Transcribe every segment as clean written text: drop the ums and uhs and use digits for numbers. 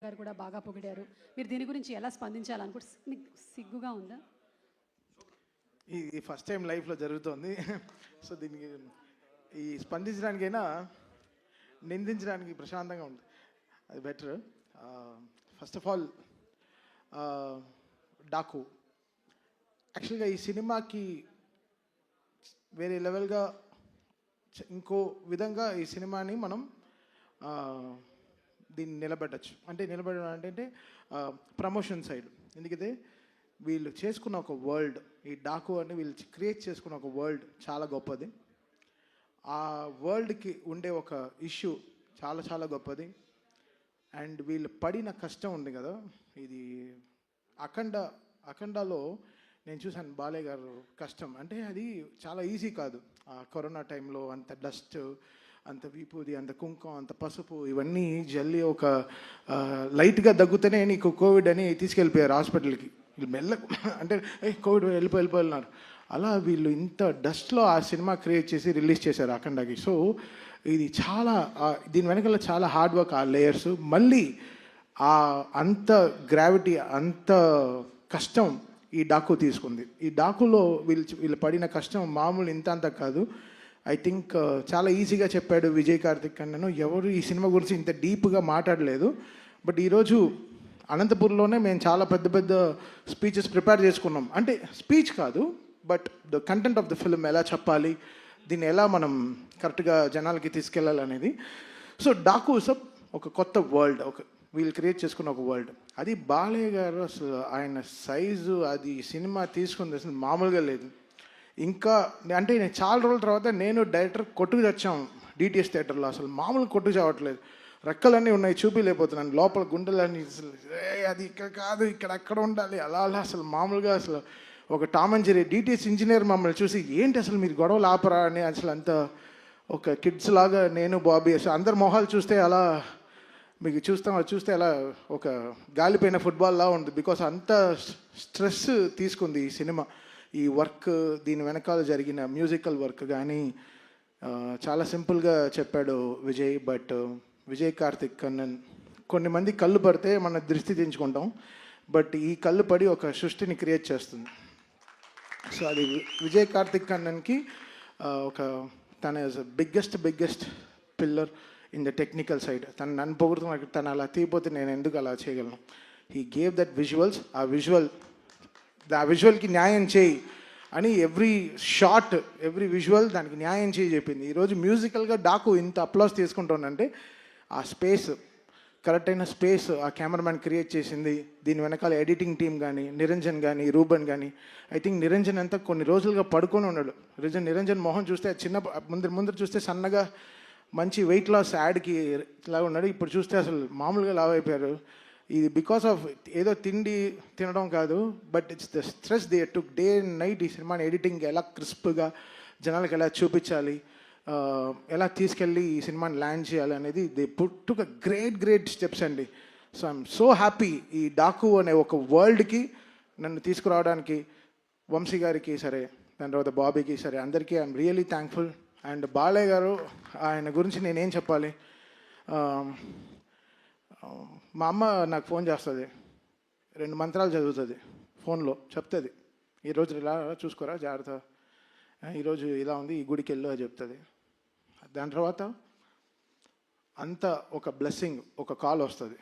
గారు కూడా బాగా పొగిడారు. మీరు దీని గురించి ఎలా స్పందించాలనుకుంటే మీకు సిగ్గుగా ఉందా? ఇది ఫస్ట్ టైం లైఫ్లో జరుగుతోంది. సో దీనికి ఈ స్పందించడానికైనా నిందించడానికి ప్రశాంతంగా ఉంటుంది, అది better. First of all Daaku యాక్చువల్గా ఈ సినిమాకి వేరే లెవెల్గా ఇంకో విధంగా ఈ సినిమాని మనం దీన్ని నిలబెట్టచ్చు. అంటే నిలబెట్టడం అంటే ప్రమోషన్ సైడ్. ఎందుకంటే వీళ్ళు చేసుకున్న ఒక వరల్డ్, ఈ డాకు అని వీళ్ళు క్రియేట్ చేసుకున్న ఒక వరల్డ్ చాలా గొప్పది. ఆ వరల్డ్కి ఉండే ఒక ఇష్యూ చాలా చాలా గొప్పది. అండ్ వీళ్ళు పడిన కష్టం ఉంది కదా, ఇది అఖండాలో నేను చూశాను బాలయ్య గారు కష్టం. అంటే అది చాలా ఈజీ కాదు. ఆ కరోనా టైంలో అంత డస్ట్, అంత విభూది, అంత కుంకుమ, అంత పసుపు ఇవన్నీ జల్లి ఒక లైట్గా దగ్గుతూనే నీకు కోవిడ్ అని తీసుకెళ్ళిపోయారు హాస్పిటల్కి. వీళ్ళు అంటే కోవిడ్ వెళ్ళిపోయినారు. అలా వీళ్ళు ఇంత డస్ట్లో ఆ సినిమా క్రియేట్ చేసి రిలీజ్ చేశారు అఖండాకి. సో ఇది చాలా దీని వెనకాల చాలా హార్డ్ వర్క్, ఆ లేయర్స్. మళ్ళీ అంత గ్రావిటీ, అంత కష్టం ఈ డాకు తీసుకుంది. ఈ డాకులో వీళ్ళు పడిన కష్టం మామూలు ఇంత అంత కాదు. ఐ థింక్ చాలా ఈజీగా చెప్పాడు విజయ్ కార్తిక్ అన్నను. ఎవరు ఈ సినిమా గురించి ఇంత డీప్గా మాట్లాడలేదు. బట్ ఈరోజు అనంతపూర్లోనే మేము చాలా పెద్ద పెద్ద స్పీచెస్ ప్రిపేర్ చేసుకున్నాం. అంటే స్పీచ్ కాదు, but the content of the film ఎలా చెప్పాలి, దీన్ని ఎలా మనం కరెక్ట్గా జనాలకి తీసుకెళ్ళాలనేది. సో డాకు ఒక కొత్త వరల్డ్, వీళ్ళు క్రియేట్ చేసుకున్న ఒక వరల్డ్. అది బాలయ్య గారు అసలు ఆయన సైజు, అది సినిమా తీసుకుంది అసలు మామూలుగా లేదు. ఇంకా అంటే నేను చాలా రోజుల తర్వాత నేను డైరెక్టర్ కొట్టుకు తెచ్చాము డిటిఎస్ థియేటర్లో. అసలు మామూలు కొట్టుకు చావట్లేదు, రెక్కలన్నీ ఉన్నాయి, చూపిలేకపోతున్నాను. లోపల గుండెలన్నీ అసలు అది ఇక్కడ కాదు, ఇక్కడ అక్కడ ఉండాలి, అలా అలా అసలు మామూలుగా అసలు ఒక Tom and Jerry DTS engineer మమ్మల్ని చూసి ఏంటి అసలు మీరు గొడవలు ఆపరా అని అసలు అంత ఒక కిడ్స్ లాగా నేను బాబీ అసలు అందరి మొహాలు చూస్తే అలా మీకు చూస్తే అలా ఒక గాలిపోయిన ఫుట్బాల్లా ఉంది. బికాస్ అంత స్ట్రెస్ తీసుకుంది ఈ సినిమా. ఈ వర్క్, దీని వెనకాల జరిగిన మ్యూజికల్ వర్క్ కానీ చాలా సింపుల్గా చెప్పాడు విజయ్. బట్ విజయ్ కార్తిక్ కన్నన్ కొన్ని మంది కళ్ళు పడితే మన దృష్టి దించుకుంటాం, బట్ ఈ కళ్ళు పడి ఒక సృష్టిని క్రియేట్ చేస్తుంది. సో అది విజయ్ కార్తిక్ కన్నన్కి ఒక తన biggest pillar in the technical side. నన్ను పొగుడుతున్న తను అలా తీయపోతే నేను ఎందుకు అలా చేయగలను. He gave that visuals. ఆ విజువల్కి న్యాయం చేయి అని ఎవ్రీ షాట్, ఎవ్రీ విజువల్ దానికి న్యాయం చేయి చెప్పింది. ఈరోజు మ్యూజికల్గా డాకు ఇంత అప్లాస్ తీసుకుంటానంటే ఆ స్పేస్, కరెక్ట్ అయిన స్పేస్ ఆ కెమెరామ్యాన్ క్రియేట్ చేసింది. దీని వెనకాల ఎడిటింగ్ టీం కానీ, నిరంజన్ కానీ, రూబన్ కానీ. ఐ థింక్ నిరంజన్ అంతా కొన్ని రోజులుగా పడుకొని ఉన్నాడు. నిరంజన్ మొహం చూస్తే చిన్న ముందర చూస్తే సన్నగా మంచి వెయిట్ లాస్ యాడ్కి ఇలా ఉన్నాడు. ఇప్పుడు చూస్తే అసలు మామూలుగా లావ్ అయిపోయారు. ఇది బికాస్ ఆఫ్ ఏదో తిండి తినడం కాదు, but it's the stress they took day and night. ఈ సినిమాని ఎడిటింగ్ ఎలా క్రిస్ప్గా జనాలకు ఎలా చూపించాలి, ఎలా తీసుకెళ్ళి ఈ సినిమాని ల్యాండ్ చేయాలి అనేది దే పుట్ ఒక గ్రేట్ స్టెప్స్ అండి. సో ఐఎమ్ సో హ్యాపీ ఈ డాకు అనే ఒక వరల్డ్కి నన్ను తీసుకురావడానికి వంశీ గారికి సరే, దాని తర్వాత బాబీకి సరే, అందరికీ I'm really thankful. And Balayya గారు, ఆయన గురించి నేనేం చెప్పాలి. మా అమ్మ నాకు ఫోన్ చేస్తుంది, 2 మంత్రాలు చదువుతుంది ఫోన్లో, చెప్తుంది ఈరోజు ఇలా చూసుకోరా జాగ్రత్త, ఈరోజు ఇలా ఉంది, ఈ గుడికి వెళ్ళు అని చెప్తుంది. దాని తర్వాత అంత ఒక బ్లెస్సింగ్, ఒక కాల్ వస్తుంది,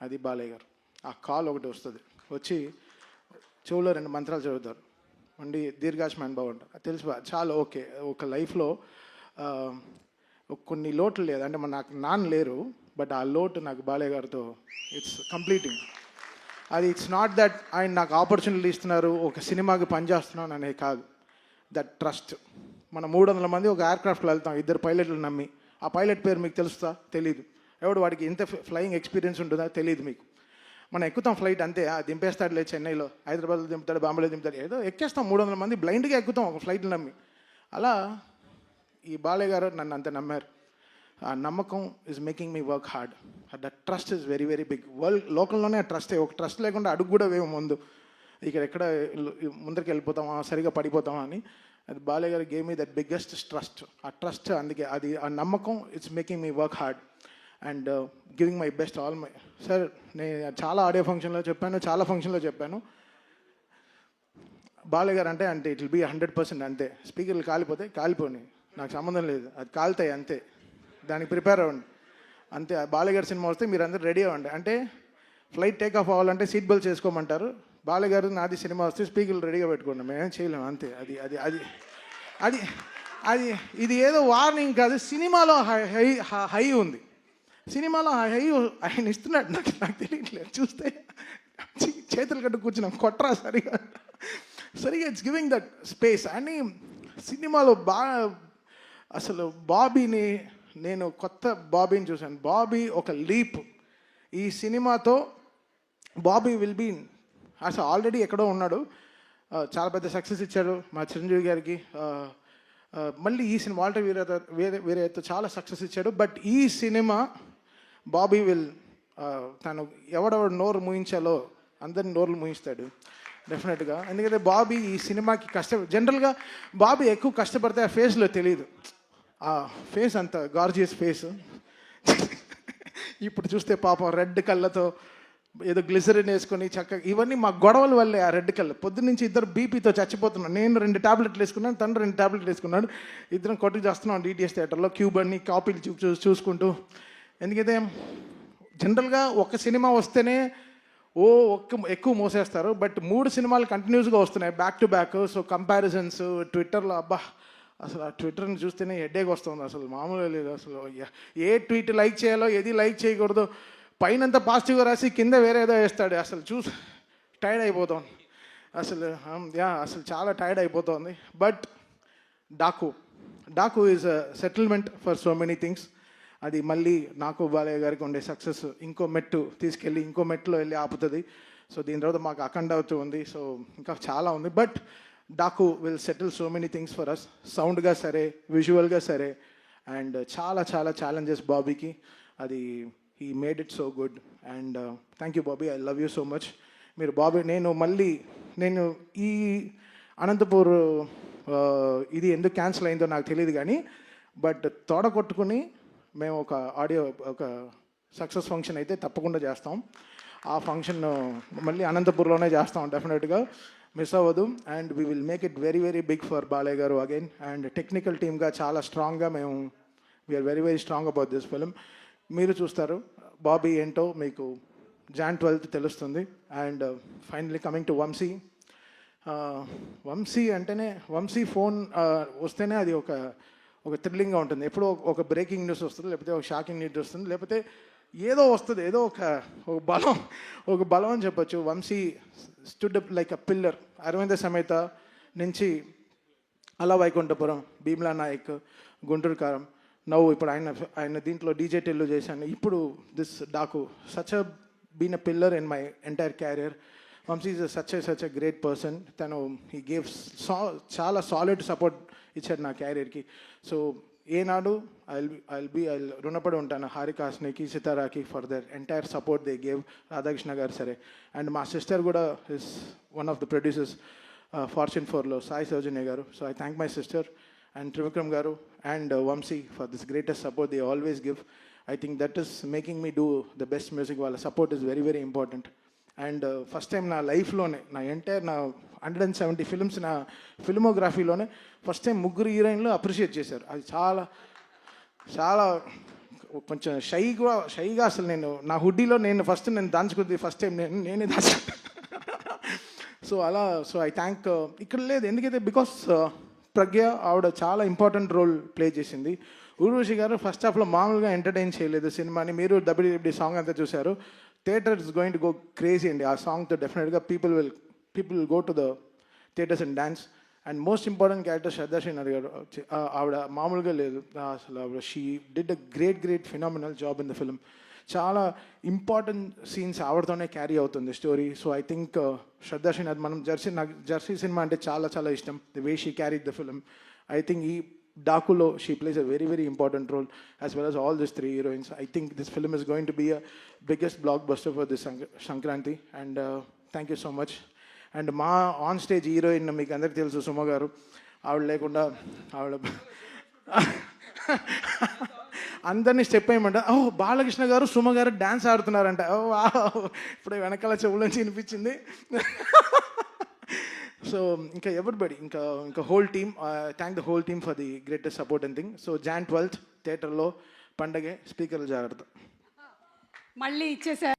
అది బాలయ్య గారు. ఆ కాల్ ఒకటి వస్తుంది, వచ్చి చెవులో 2 మంత్రాలు చదువుతారు, అండి దీర్ఘాయుష్మాన్ భవ అంటారు. తెలుసు చాలా ఓకే. ఒక లైఫ్లో కొన్ని లోట్లు లేదు, అంటే నాకు నాన్న లేరు, బట్ ఆ లోటు నాకు బాలయ్య గారితో ఇట్స్ కంప్లీటింగ్. అది ఇట్స్ నాట్ దట్ ఆయన నాకు ఆపర్చునిటీ ఇస్తున్నారు, ఒక సినిమాకి పనిచేస్తున్నాను అనేది కాదు. That trust. మనం 300 మంది ఒక ఎయిర్క్రాఫ్ట్లో వెళ్తాం, 2 పైలట్లు నమ్మి. ఆ పైలట్ పేరు మీకు తెలుస్తా? తెలీదు. ఎవడు వాడికి ఇంత ఫ్లయింగ్ ఎక్స్పీరియన్స్ ఉంటుందా? తెలియదు మీకు. మనం ఎక్కుతాం ఫ్లైట్ అంతే, దింపేస్తాడులే, చెన్నైలో, హైదరాబాద్లో దింపుతాడు, బాంబేలో దింపుతాడు, ఏదో ఎక్కేస్తాం. 300 మంది బ్లైండ్గా ఎక్కుతాం ఒక ఫ్లైట్లు నమ్మి. అలా ఈ బాలయ్య గారు నన్ను అంత నమ్మారు. ఆ నమ్మకం is making me work hard. That trust is very big. World లోకల్లోనే ఆ ట్రస్టే. ఒక ట్రస్ట్ లేకుండా అడుగు కూడా వేయం ముందు. ఎక్కడ ముందరికి వెళ్ళిపోతామా, సరిగా పడిపోతామా అని. అది బాలయ్య గారు game me that biggest trust. ఆ ట్రస్ట్, అందుకే అది ఆ నమ్మకం it's making me work hard. And giving my best all my sir. నేను చాలా ఆడియో ఫంక్షన్లో చెప్పాను, చాలా ఫంక్షన్లో చెప్పాను, బాలయ్య గారు అంటే ఇట్ విల్ బీ 100% అంతే. స్పీకర్లు కాలిపోతే కాలిపోని, నాకు సంబంధం లేదు, అది కాలుతాయి అంతే, దానికి ప్రిపేర్ అవ్వండి అంతే. బాలయ్య గారి సినిమా వస్తే మీరు అందరూ రెడీ అవ్వండి. అంటే ఫ్లైట్ టేక్ ఆఫ్ అవ్వాలంటే సీట్ బెల్ట్ చేసుకోమంటారు, బాలయ్య గారు నాది సినిమా వస్తే స్పీకర్లు రెడీగా పెట్టుకోండి, మేమేం చేయలేము అంతే. అది అది అది అది అది ఇది ఏదో వార్నింగ్ కాదు, సినిమాలో హై ఉంది, సినిమాలో హై ఆయన ఇస్తున్నాడు. నాకు తెలియట్లేదు, చూస్తే చేతులు కట్టు కూర్చున్నాం, కొట్రా సరిగా ఇట్స్ గివింగ్ దట్ స్పేస్. అని సినిమాలో బాగా అసలు బాబీని, నేను కొత్త బాబీని చూశాను. బాబీ ఒక లీప్. ఈ సినిమాతో బాబీ విల్ బీ అసలు ఆల్రెడీ ఎక్కడో ఉన్నాడు, చాలా పెద్ద సక్సెస్ ఇచ్చాడు మా చిరంజీవి గారికి. మళ్ళీ ఈ సినిమా వాల్టర్ వీరయ్యతో చాలా సక్సెస్ ఇచ్చాడు. బట్ ఈ సినిమా బాబీ విల్ తను ఎవడెవడు నోరు మూయించాలో అందరిని నోర్లు మూయిస్తాడు డెఫినెట్గా. ఎందుకంటే బాబీ ఈ సినిమాకి జనరల్గా బాబీ ఎక్కువ కష్టపడితే ఆ ఫేస్లో తెలియదు, ఆ ఫేస్ అంత గార్జియస్ ఫేస్. ఇప్పుడు చూస్తే పాపం రెడ్ కళ్ళతో ఏదో గ్లిసరిన్ వేసుకొని చక్కగా, ఇవన్నీ మా గొడవల వల్లే. ఆ రెడ్ కళ్ళు పొద్దున్నుంచి ఇద్దరు బీపీతో చచ్చిపోతున్నాను. నేను 2 టాబ్లెట్లు వేసుకున్నాను, తను 2 టాబ్లెట్లు వేసుకున్నాడు, ఇద్దరం కొట్టుకు చేస్తున్నాం డిటిఎస్ థియేటర్లో క్యూబ్ అన్ని కాపీలు చూసుకుంటూ. ఎందుకంటే జనరల్గా ఒక సినిమా వస్తేనే ఎక్కువ మోసేస్తారు, బట్ 3 సినిమాలు కంటిన్యూస్గా వస్తున్నాయి back to back. So comparisons ట్విట్టర్లో, అబ్బా అసలు ఆ ట్విట్టర్ని చూస్తేనే హెడేక్ వస్తుంది, అసలు మామూలుగా లేదు. అసలు ఏ ట్వీట్ లైక్ చేయాలో ఏది లైక్ చేయకూడదు, పైనంతా పాజిటివ్గా రాసి కింద వేరే ఏదో వేస్తాడు. అసలు టైర్డ్ అయిపోతాం అసలు. అసలు చాలా టైర్డ్ అయిపోతుంది. But Daaku is a settlement for so many things. అది మళ్ళీ నాకు బాలయ్య గారికి ఉండే సక్సెస్ ఇంకో మెట్టు తీసుకెళ్ళి ఇంకో మెట్టులో వెళ్ళి ఆపుతుంది. సో దీని తర్వాత మాకు అఖండ అవుతూ ఉంది, సో ఇంకా చాలా ఉంది. But Daaku will settle so many things for us, సౌండ్గా సరే, విజువల్గా సరే. అండ్ చాలా చాలా ఛాలెంజెస్ బాబీకి, అది he made it so good. And thank you Bobby, I love you so much. మీరు బాబీ, నేను ఈ అనంతపూర్ ఇది ఎందుకు క్యాన్సిల్ అయిందో నాకు తెలియదు కానీ, బట్ తోడ కొట్టుకుని మేము ఒక సక్సెస్ ఫంక్షన్ అయితే తప్పకుండా చేస్తాం. ఆ ఫంక్షన్ మళ్ళీ అనంతపూర్లోనే చేస్తాం డెఫినెట్గా, మిస్ అవ్వదు. And we will make it very very big for Balayya garu again. And technical టీమ్గా చాలా స్ట్రాంగ్గా we are very very strong about this film. మీరు చూస్తారు బాబీ ఏంటో మీకు Jan 12th తెలుస్తుంది. And finally coming to Vamsi. Vamsi అంటేనే, వంశీ ఫోన్ వస్తేనే అది ఒక థ్రిల్లింగ్గా ఉంటుంది. ఎప్పుడో ఒక బ్రేకింగ్ న్యూస్ వస్తుంది, లేకపోతే ఒక షాకింగ్ న్యూస్ వస్తుంది, లేకపోతే ఏదో వస్తుంది, ఏదో ఒక బలం అని చెప్పొచ్చు. Vamsi stood up like a pillar. Aravinda Sametha నుంచి అలా వైకుంఠపురం, భీమ్లా నాయక్, గుంటూరు కారం, ఇప్పుడు ఆయన దీంట్లో డీజే టెల్లు చేశాను, ఇప్పుడు this Daaku. Such a been a pillar in my entire career. Vamsi is such a great person. తను హీ గేవ్ చాలా సాలిడ్ సపోర్ట్ ఇచ్చాడు నా క్యారియర్కి. సో ఏనాడు ఐ రుణపడి ఉంటాను హారికాస్నికి, సితారాకి for their entire support they gave. Radhakrishna garu సరే, అండ్ మా సిస్టర్ కూడా is one of the producers Fortune 4లో, Sai Soujanya garu. So I thank my sister and Trivikram garu and Vamsi for this greatest support they always give. I think that is making me do the best music. వాళ్ళ support is very very important. And first time నా లైఫ్లోనే, నా entire నా 170 films నా ఫిల్మోగ్రఫీలోనే first time 3 హీరోయిన్లు appreciate చేశారు. అది చాలా చాలా కొంచెం షైగా అసలు నేను నా హుడ్డీలో నేను దాచుకుంది ఫస్ట్ టైం నేనే దాచుకుంటాను. సో ఐ థ్యాంక్, ఇక్కడ లేదు ఎందుకైతే బికాస్ ప్రజ్ఞ ఆవిడ చాలా ఇంపార్టెంట్ రోల్ ప్లే చేసింది. ఊర్వశి గారు ఫస్ట్ హాఫ్లో మామూలుగా ఎంటర్టైన్ చేయలేదు సినిమాని. మీరు డబ్ల్యూడబ్ల్యూ సాంగ్ అంతా చూశారు. Theatre is going to go crazy అండి ఆ సాంగ్తో. డెఫినెట్గా people will go to the theatres and dance. And most important character Shraddha Srinath garu. ఆవిడ మామూలుగా లేదు అసలు. ఆవిడ she did a great phenomenal job in the film. చాలా ఇంపార్టెంట్ సీన్స్ ఆవిడతోనే క్యారీ అవుతుంది story. So I think Shraddha Srinath, నాకు జెర్సీ సినిమా అంటే చాలా చాలా ఇష్టం. The way she carried the film. I think ఈ డాకులో she plays a very very important role as well as all these 3 heroines. I think this film is going to be a biggest blockbuster for this Sankranti. And thank you so much. And మా on stage heroine మీకు అందరికీ తెలుసు, సుమ గారు. ఆవిడ లేకుండా అందరినీ step వేయమంట. ఓ బాలకృష్ణ గారు సుమ గారు డ్యాన్స్ ఆడుతున్నారంట. ఓ వా, ఇప్పుడు వెనకాల చెవుల నుంచి వినిపించింది. సో ఇంకా ఎవ్రీబడి, ఇంకా whole team, thank the whole team for the greatest support and thing. So Jan 12th థియేటర్లో పండగే, స్పీకర్లు జాగ్రత్త. మళ్ళీ ఇచ్చేసారు.